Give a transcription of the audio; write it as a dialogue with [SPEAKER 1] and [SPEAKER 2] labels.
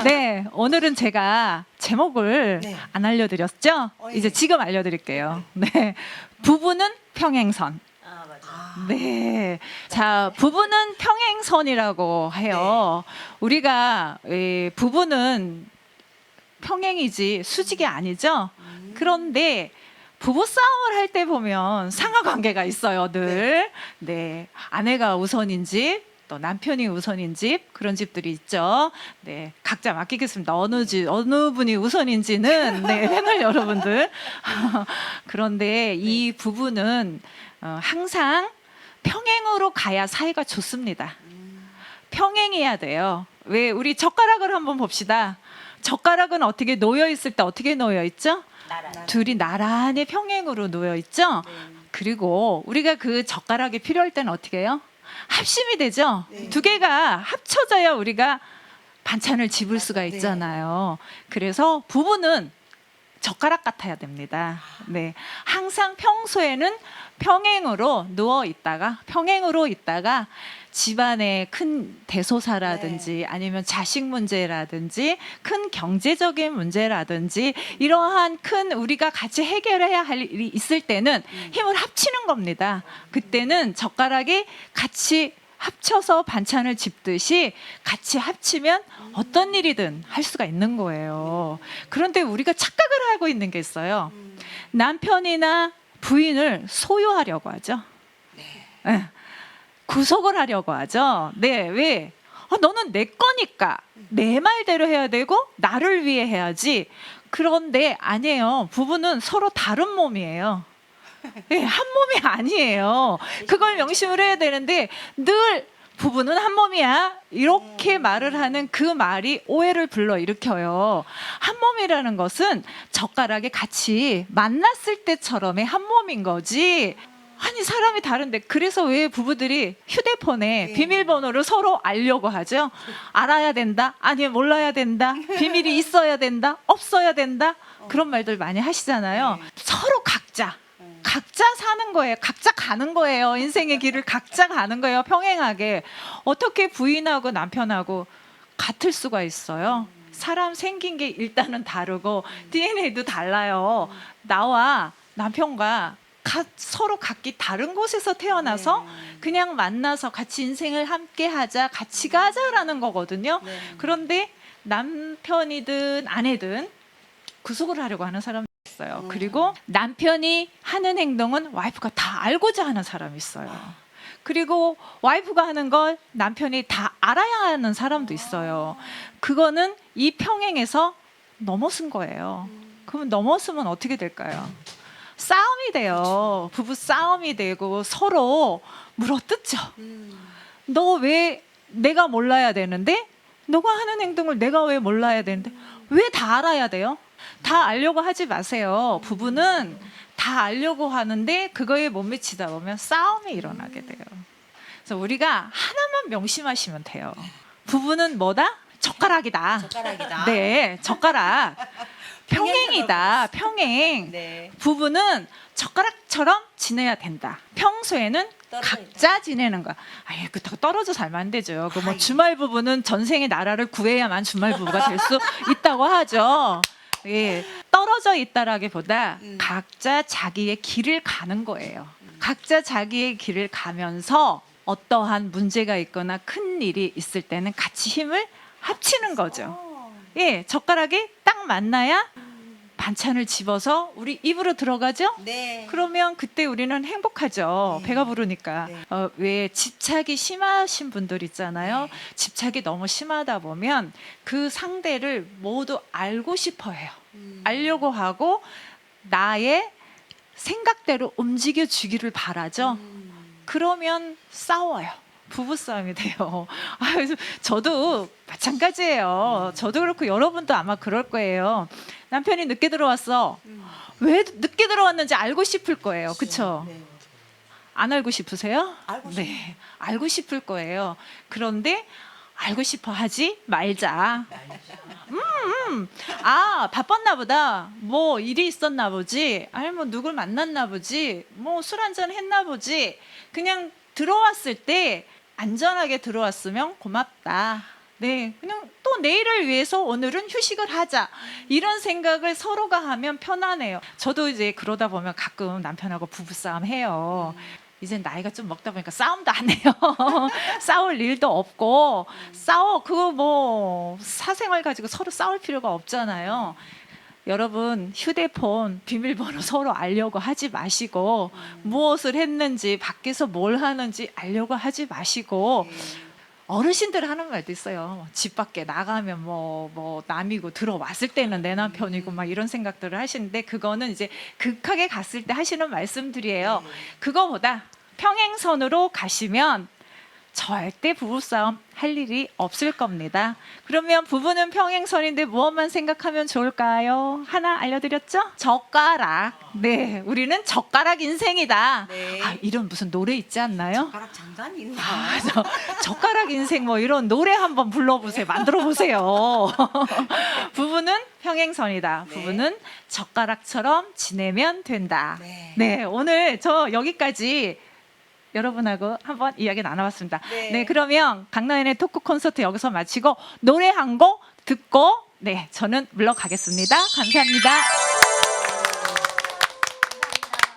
[SPEAKER 1] 네, 오늘은 제가 제목을
[SPEAKER 2] 네.
[SPEAKER 1] 안 알려드렸죠?
[SPEAKER 2] 예.
[SPEAKER 1] 이제 지금 알려드릴게요. 네, 부부는 평행선.
[SPEAKER 2] 아, 맞아.
[SPEAKER 1] 네, 자, 부부는 평행선이라고 해요. 우리가 부부는 평행이지 수직이 아니죠? 그런데 부부 싸움을 할 때 보면 상하 관계가 있어요, 늘. 네, 아내가 우선인 집, 또 남편이 우선인 집, 그런 집들이 있죠. 네, 각자 맡기겠습니다. 어느 분이 우선인지는 네, 패널 여러분들. 그런데 이 부부는 항상 평행으로 가야 사이가 좋습니다. 평행해야 돼요. 왜 우리 젓가락을 한번 봅시다. 젓가락은 어떻게 놓여 있을 때 어떻게 놓여 있죠? 둘이 나란히 평행으로 놓여 있죠. 그리고 우리가 그 젓가락이 필요할 때는 어떻게 해요? 합심이 되죠.
[SPEAKER 2] 네.
[SPEAKER 1] 두 개가 합쳐져야 우리가 반찬을 집을 수가 있잖아요. 그래서 부부는 젓가락 같아야 됩니다. 네, 항상 평소에는 평행으로 평행으로 있다가 집안의 큰 대소사라든지 아니면 자식 문제라든지 큰 경제적인 문제라든지 이러한 큰 우리가 같이 해결해야 할 일이 있을 때는 힘을 합치는 겁니다. 그때는 젓가락이 같이 합쳐서 반찬을 집듯이 같이 합치면 어떤 일이든 할 수가 있는 거예요. 그런데 우리가 착각을 하고 있는 게 있어요. 남편이나 부인을 소유하려고 하죠. 네. 구속을 하려고 하죠. 네, 왜? 너는 내 거니까 내 말대로 해야 되고 나를 위해 해야지. 그런데 아니에요. 부부는 서로 다른 몸이에요. 네, 한 몸이 아니에요. 그걸 명심을 해야 되는데 늘 부부는 한 몸이야 이렇게 말을 하는 그 말이 오해를 불러일으켜요. 한 몸이라는 것은 젓가락이 같이 만났을 때처럼의 한 몸인 거지. 아니 사람이 다른데 그래서 왜 부부들이 휴대폰에 비밀번호를 서로 알려고 하죠? 알아야 된다? 아니면 몰라야 된다? 비밀이 있어야 된다? 없어야 된다? 그런 말들 많이 하시잖아요. 서로 각자 사는 거예요. 각자 가는 거예요. 인생의 길을 각자 가는 거예요. 평행하게. 어떻게 부인하고 남편하고 같을 수가 있어요? 사람 생긴 게 일단은 다르고 DNA도 달라요. 나와 남편과 서로 각기 다른 곳에서 태어나서 그냥 만나서 같이 인생을 함께 하자, 같이 가자라는 거거든요. 그런데 남편이든 아내든 구속을 하려고 하는 사람이 있어요. 그리고 남편이 하는 행동은 와이프가 다 알고자 하는 사람이 있어요. 그리고 와이프가 하는 걸 남편이 다 알아야 하는 사람도 있어요. 그거는 이 평행에서 넘어선 거예요. 그러면 넘어서면 어떻게 될까요? 싸움이 돼요. 부부 싸움이 되고 서로 물어뜯죠. 너 왜 내가 몰라야 되는데? 너가 하는 행동을 내가 왜 몰라야 되는데? 왜 다 알아야 돼요? 다 알려고 하지 마세요. 부부는 다 알려고 하는데 그거에 못 미치다 보면 싸움이 일어나게 돼요. 그래서 우리가 하나만 명심하시면 돼요. 부부는 뭐다? 젓가락이다.
[SPEAKER 2] 젓가락이다.
[SPEAKER 1] 네, 젓가락. 평행이다. 평행.
[SPEAKER 2] 네.
[SPEAKER 1] 부부는 젓가락처럼 지내야 된다. 평소에는 각자 지내는 거야. 아예 그렇다고 떨어져 살면 안 되죠. 그 뭐 주말 부부는 전생의 나라를 구해야만 주말 부부가 될 수 있다고 하죠. 예, 떨어져 있다라기보다 각자 자기의 길을 가는 거예요. 각자 자기의 길을 가면서 어떠한 문제가 있거나 큰 일이 있을 때는 같이 힘을 합치는 거죠. 예, 젓가락이 딱 만나야 반찬을 집어서 우리 입으로 들어가죠?
[SPEAKER 2] 네.
[SPEAKER 1] 그러면 그때 우리는 행복하죠.
[SPEAKER 2] 네.
[SPEAKER 1] 배가 부르니까.
[SPEAKER 2] 네.
[SPEAKER 1] 왜 집착이 심하신 분들 있잖아요. 집착이 너무 심하다 보면 그 상대를 모두 알고 싶어 해요. 알려고 하고 나의 생각대로 움직여 주기를 바라죠. 그러면 싸워요. 부부싸움이 돼요. 그래서 저도 마찬가지예요. 저도 그렇고 여러분도 아마 그럴 거예요. 남편이 늦게 들어왔어. 왜 늦게 들어왔는지 알고 싶을 거예요. 그렇죠?
[SPEAKER 2] 네.
[SPEAKER 1] 안 알고 싶으세요?
[SPEAKER 2] 알고
[SPEAKER 1] 네, 알고 싶을 거예요. 그런데 알고 싶어 하지 말자. 바빴나 보다. 뭐 일이 있었나 보지. 아니 뭐 누굴 만났나 보지. 뭐 술 한잔 했나 보지. 그냥 들어왔을 때 안전하게 들어왔으면 고맙다. 네, 그냥 또 내일을 위해서 오늘은 휴식을 하자. 이런 생각을 서로가 하면 편하네요. 저도 이제 그러다 보면 가끔 남편하고 부부싸움 해요. 이제 나이가 좀 먹다 보니까 싸움도 안 해요. 싸울 일도 없고 그거 뭐 사생활 가지고 서로 싸울 필요가 없잖아요. 여러분 휴대폰 비밀번호 서로 알려고 하지 마시고 무엇을 했는지 밖에서 뭘 하는지 알려고 하지 마시고 어르신들 하는 말도 있어요. 집 밖에 나가면 뭐 남이고 들어왔을 때는 내 남편이고 막 이런 생각들을 하시는데 그거는 이제 극하게 갔을 때 하시는 말씀들이에요. 그거보다 평행선으로 가시면 절대 부부싸움 할 일이 없을 겁니다. 그러면 부부는 평행선인데 무엇만 생각하면 좋을까요? 하나 알려드렸죠? 젓가락. 네, 우리는 젓가락 인생이다.
[SPEAKER 2] 네.
[SPEAKER 1] 이런 무슨 노래 있지 않나요?
[SPEAKER 2] 젓가락 장단이 있나?
[SPEAKER 1] 젓가락 인생 뭐 이런 노래 한번 불러보세요. 만들어 보세요. 부부는 평행선이다.
[SPEAKER 2] 네.
[SPEAKER 1] 부부는 젓가락처럼 지내면 된다.
[SPEAKER 2] 네.
[SPEAKER 1] 네, 오늘 저 여기까지 여러분하고 한번 이야기 나눠봤습니다.
[SPEAKER 2] 네.
[SPEAKER 1] 네, 그러면 강나연의 토크 콘서트 여기서 마치고 노래 한 곡 듣고 네, 저는 물러가겠습니다. 감사합니다.